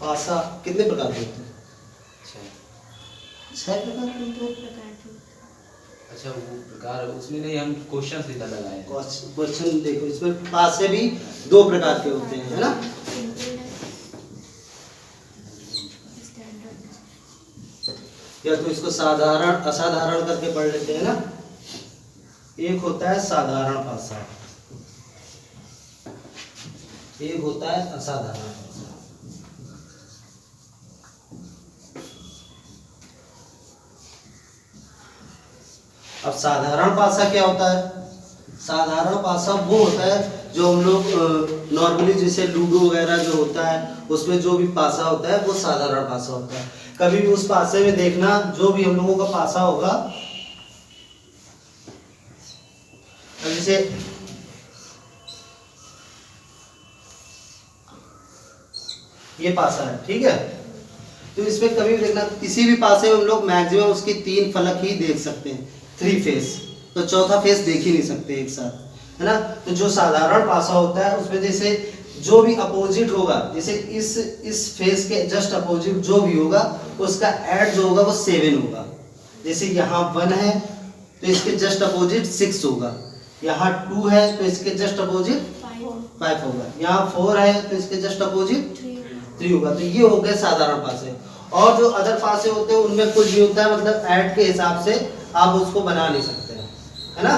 पासा कितने प्रकार के होते हैं? 6 प्रकार के होते हैं। अच्छा वो प्रकार उसमें नहीं, हम क्वेश्चन सीधा लगाए हैं। क्वेश्चन देखो, इसमें पासे भी 2 प्रकार के होते हैं, है ना। या तो इसको साधारण असाधारण करके पढ़ लेते हैं ना। एक होता है साधारण पासा, एक होता है असाधारण पासा। अब साधारण पासा क्या होता है? साधारण पासा वो होता है जो हम लोग नॉर्मली जैसे लूडो वगैरह जो होता है उसमें जो भी पासा होता है वो साधारण पासा होता है। कभी भी उस पासे में देखना, जो भी हम लोगों का पासा होगा, जैसे ये पासा है, ठीक है, तो इसमें कभी भी देखना किसी भी पासे में हम लोग मैक्सिमम उसकी 3 फलक ही देख सकते हैं, 3 फेस, तो चौथा फेस देख ही नहीं सकते एक साथ, है ना। तो जो साधारण पासा होता है उसमें जैसे जो भी अपोजिट होगा, जैसे इस फेस के जस्ट अपोजिट जो भी होगा उसका ऐड जो होगा वो 7 होगा। जैसे यहाँ 1 है तो इसके जस्ट अपोजिट 6 होगा, यहाँ 2 है तो इसके जस्ट अपोजिट 5 होगा, यहाँ 4 है तो इसके जस्ट अपोजिट 3 होगा। तो ये हो गए साधारण पासे। और जो अदर पासे होते हैं उनमें कुछ भी होता है, मतलब ऐड के हिसाब से आप उसको बना नहीं सकते हैं, है ना।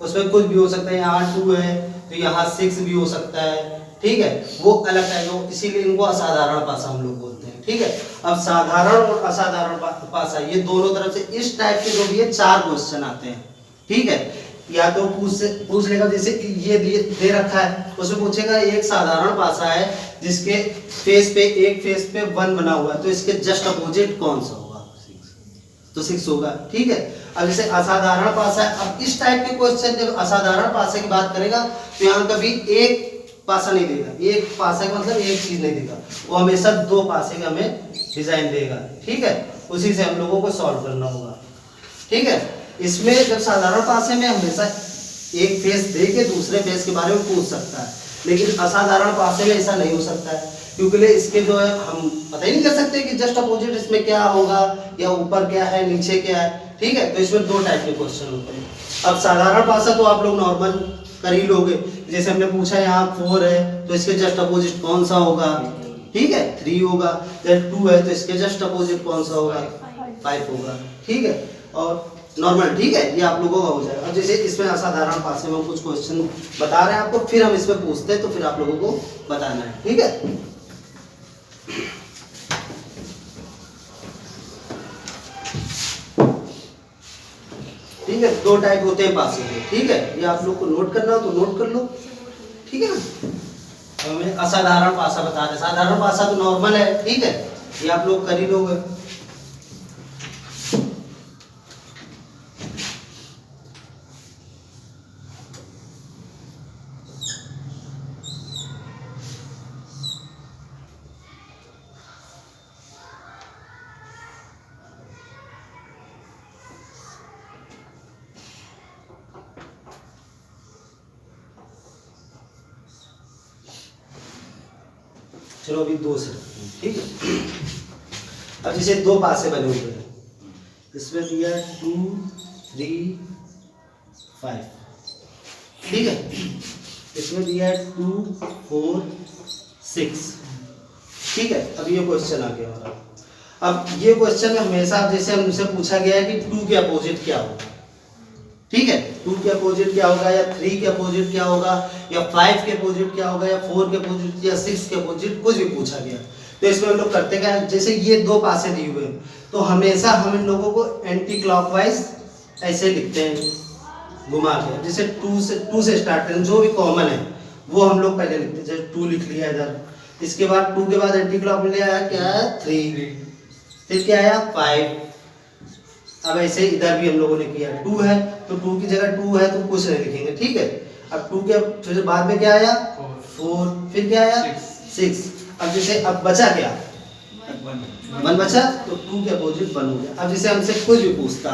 उसमें कुछ भी हो सकता है, यहाँ 2 है तो यहाँ 6 भी हो सकता है, ठीक है, वो अलग टाइप का, इसीलिए इनको असाधारण पासा हम लोग बोलते हैं, ठीक है। अब साधारण और असाधारण पासा ये दोनों तरफ से इस टाइप के जो भी है 4 क्वेश्चन आते हैं, ठीक है। या तो पूछ लेगा, जैसे ये दे रखा है उसमें पूछेगा एक साधारण पासा है जिसके एक फेस पे 1 बना हुआ है तो इसके जस्ट अपोजिट कौन सा होगा? 6, तो 6 होगा, ठीक है। अब जैसे असाधारण पासा है, अब इस टाइप के क्वेश्चन जब असाधारण पासे की बात करेगा तो यहाँ कभी एक पासा नहीं देगा, एक पासा का मतलब एक चीज नहीं देगा, वो हमेशा 2 पासे का हमें डिजाइन देगा, ठीक है। उसी से हम लोगों को सॉल्व करना होगा, ठीक है। इसमें जब साधारण पासे में हमेशा एक फेस दे के दूसरे फेस के बारे में पूछ सकता है, लेकिन असाधारण पासे में ऐसा नहीं हो सकता है, क्योंकि इसके जो है हम पता ही नहीं कर सकते कि जस्ट अपोजिट इसमें क्या होगा, या ऊपर क्या है नीचे क्या है, ठीक है। तो इसमें 2 टाइप के क्वेश्चन होते हैं। अब साधारण पासा तो आप लोग नॉर्मल कर ही लोगे, जैसे हमने पूछा यहाँ 4 है तो इसके जस्ट अपोजिट कौन सा होगा, ठीक है, 3 होगा। जब 2 है तो इसके जस्ट अपोजिट कौन सा होगा? 5 होगा, ठीक है, और नॉर्मल, ठीक है, ये आप लोगों का हो जाएगा। अब जैसे इसमें असाधारण पासे में हम कुछ क्वेश्चन बता रहे हैं आपको, फिर हम इसमें पूछते हैं तो फिर आप लोगों को बताना है, ठीक है। ठीक है, 2 टाइप होते हैं पासे के, ठीक है, ये आप लोग को नोट करना हो तो नोट कर लो, ठीक है ना। अब हमें असाधारण पासा बता रहे, साधारण पासा तो नॉर्मल है, ठीक है, ये आप लोग कर ही लोगे। चलो अभी 2 से रखते हैं, ठीक है। अब जैसे 2 पासे बने हुए हैं, इसमें दिया 2 3 5, ठीक है, इसमें दिया 2 4 6, ठीक है। अब ये क्वेश्चन आ गया हमारा। अब ये क्वेश्चन हमेशा जैसे हमसे पूछा गया है कि 2 के अपोजिट क्या होगा, ठीक है, 2 के अपोजिट क्या होगा, या 3 के अपोजिट क्या होगा, या 5 के अपोजिट क्या होगा, या 4 के अपोजिट, या 6 के अपोजिट, कुछ भी पूछा गया। तो इसमें हम लोग करते क्या, जैसे ये 2 पासे दिए हुए हैं तो हमेशा हम इन लोगों को एंटी क्लॉकवाइज ऐसे लिखते हैं घुमा के, जैसे 2 से स्टार्ट करें, जो भी कॉमन है वो हम लोग पहले लिखते हैं। जैसे 2 लिख लिया इधर, इसके बाद 2 के बाद एंटी क्लॉक में आया क्या है 3, फिर क्या आया 5। अब ऐसे इधर भी हम लोगों ने किया, 2 है तो 2 की जगह 2 है तो कुछ नहीं लिखेंगे, ठीक है। अब 2 के फिर बाद में क्या आया 4, फिर क्या आया 6। अब जैसे अब बचा क्या 1 बचा, तो 2 के अपोजिट 1 हो गया। अब जैसे हमसे कुछ भी पूछता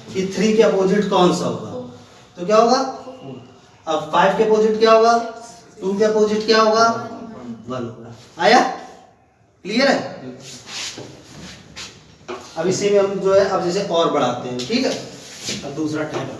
कि 3 के अपोजिट कौन सा होगा, तो क्या होगा, अब 5 के अपोजिट क्या होगा, 2 के अपोजिट क्या होगा 1 होगा। आया क्लियर है? अब इसी में हम जो है अब जैसे और बढ़ाते हैं, ठीक है? अब दूसरा टाइप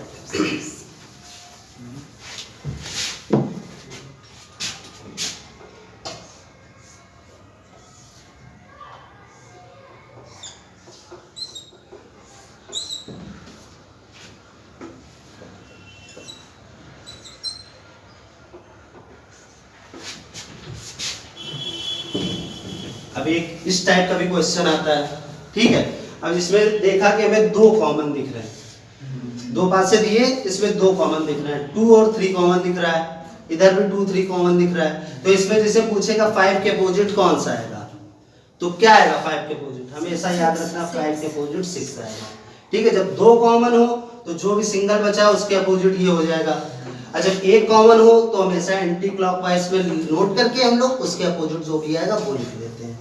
अब एक इस टाइप का भी क्वेश्चन आता है, ठीक है? अब इसमें देखा कि हमें दो कॉमन दिख रहे हैं, दो पासे दिए, इसमें दो कॉमन दिख रहे हैं, 2 और 3 कॉमन दिख रहा है, इधर भी 2 3 कॉमन दिख रहा है। तो इसमें जैसे पूछेगा 5 के अपोजिट कौन सा आएगा, तो क्या आएगा 5 के अपोजिट? हमेशा याद रखना 5 के अपोजिट 6 आएगा, ठीक है? जब दो कॉमन हो तो जो भी सिंगल बचा उसके अपोजिट ये हो जाएगा। अच्छा, एक कॉमन हो तो हमेशा एंटी क्लॉकवाइज में नोट करके हम लोग उसके अपोजिट जो भी आएगा वो लिख देते हैं,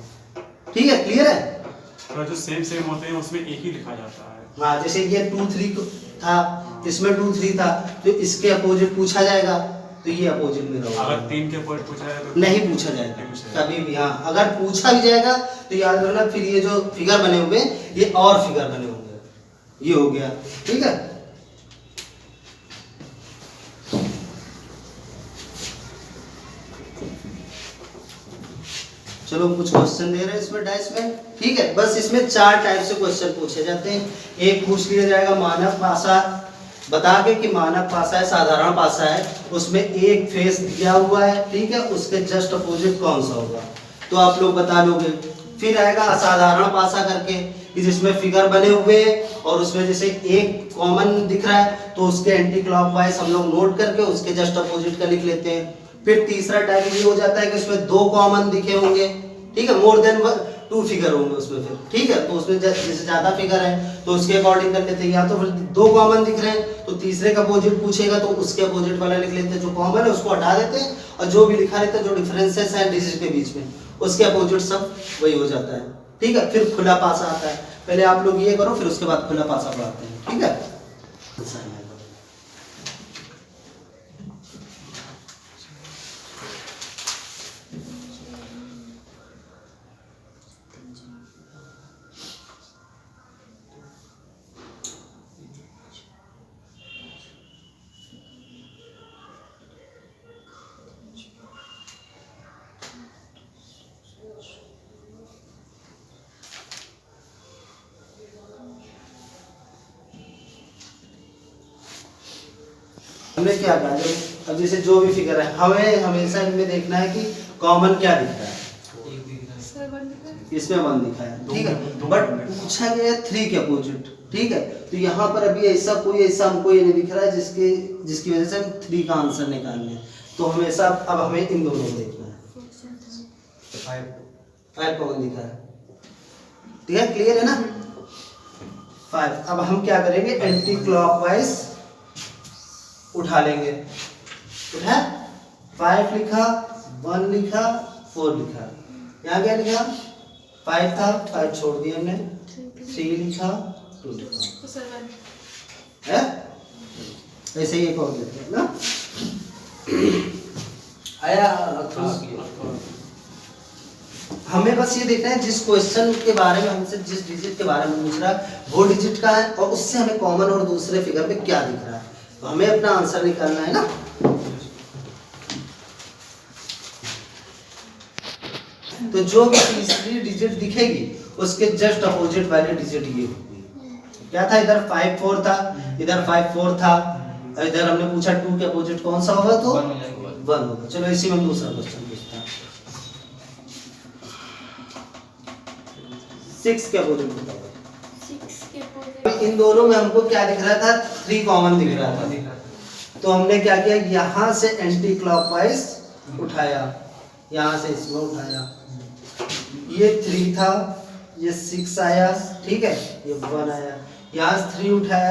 ठीक है? क्लियर है? तो जो सेम होते हैं उसमें एक ही लिखा जाता है। हाँ, जैसे ये 2 3 था, इसमें 2 3 था, तो इसके अपोजिट पूछा जाएगा तो ये अपोजिट में रहेगा। अगर 3 के अपोजिट पूछा जाए तो नहीं पूछा जाएगा कभी भी। हाँ, अगर पूछा भी जाएगा तो याद रखना फिर ये जो फिगर बने हुए ये और फिगर बने होंगे, ये हो गया, ठीक है? चलो कुछ क्वेश्चन दे रहे हैं इसमें डाइस में, ठीक है? बस इसमें 4 टाइप से क्वेश्चन पूछे जाते हैं। एक पूछ लिया जाएगा मानक पासा, बता के कि मानक पासा है, साधारण पासा है, उसमें एक फेस दिया हुआ है, ठीक है? उसके जस्ट अपोजिट कौन सा होगा, तो आप लोग बता लोगे। फिर आएगा असाधारण पासा करके कि जिसमें फिगर बने हुए हैं और उसमें जैसे एक कॉमन दिख रहा है तो उसके एंटी क्लॉकवाइज हम लोग नोट करके उसके जस्ट अपोजिट का लिख लेते हैं। फिर तीसरा टाइप ये हो जाता है कि उसमें 2 कॉमन दिखे होंगे, ठीक है? मोर देन 2 फिगर होंगे उसमें फिर, ठीक है? तो उसमें जैसे ज्यादा फिगर है तो उसके अकॉर्डिंग कर लेते हैं, या तो फिर 2 कॉमन दिख रहे हैं तो तीसरे का अपोजिट पूछेगा तो उसके अपोजिट वाला लिख लेते हैं, जो कॉमन है उसको हटा देते हैं और जो भी लिखा रहता है जो डिफरेंसेस है डिजिट के बीच में उसके अपोजिट सब वही हो जाता है, ठीक है? फिर खुला पासा आता है, पहले आप लोग ये करो फिर उसके बाद खुला पासा पढ़ाते हैं, ठीक है? हमने क्या कहा, अब जैसे जो भी फिगर है हमें हमेशा इनमें देखना है कि कॉमन क्या दिख रहा है। इसमें 1 दिखा है, ठीक है? बट पूछा गया 3 के अपोजिट, ठीक है? तो यहाँ पर अभी ऐसा हमको ये नहीं दिख रहा है जिसकी वजह से हम 3 का आंसर निकालने हैं। तो हमेशा अब हमें इन दोनों को देखना है। 5 कॉमन दिखा है, ठीक है? क्लियर है ना? 5। अब हम क्या करेंगे, एंटी क्लॉकवाइज उठा लेंगे। उठा 5 लिखा, 1 लिखा, 4 लिखा, यहाँ क्या लिखा? 5 था, 5 छोड़ दिया हमने, 3 लिखा, 2 लिखा, है? ऐसे ही एक और लेते हैं ना, आया? हमें बस ये देखना है जिस क्वेश्चन के बारे में हमसे जिस डिजिट के बारे में पूछ रहा है वो डिजिट का है और उससे हमें कॉमन और दूसरे फिगर में क्या दिख रहा है, तो हमें अपना आंसर निकालना है ना। तो जो भी तीसरी डिजिट दिखेगी उसके जस्ट अपोजिट वाली डिजिट ये होगी। क्या था, इधर 5 4 था, इधर 5 4 था, इधर हमने पूछा 2 के अपोजिट कौन सा होगा, तो 1 होगा। चलो इसी में हम दूसरा क्वेश्चन पूछते हैं। 6 के अपोजिट बताओ। इन दोनों में हमको क्या दिख रहा था, 3 कॉमन दिख रहा था, तो हमने क्या किया, यहाँ से एंटी क्लॉकवाइज उठाया, यहाँ से इसमें उठाया, ये 3 था, ये 6 आया, ठीक है? ये 1 आया, यहाँ से 3 उठाया।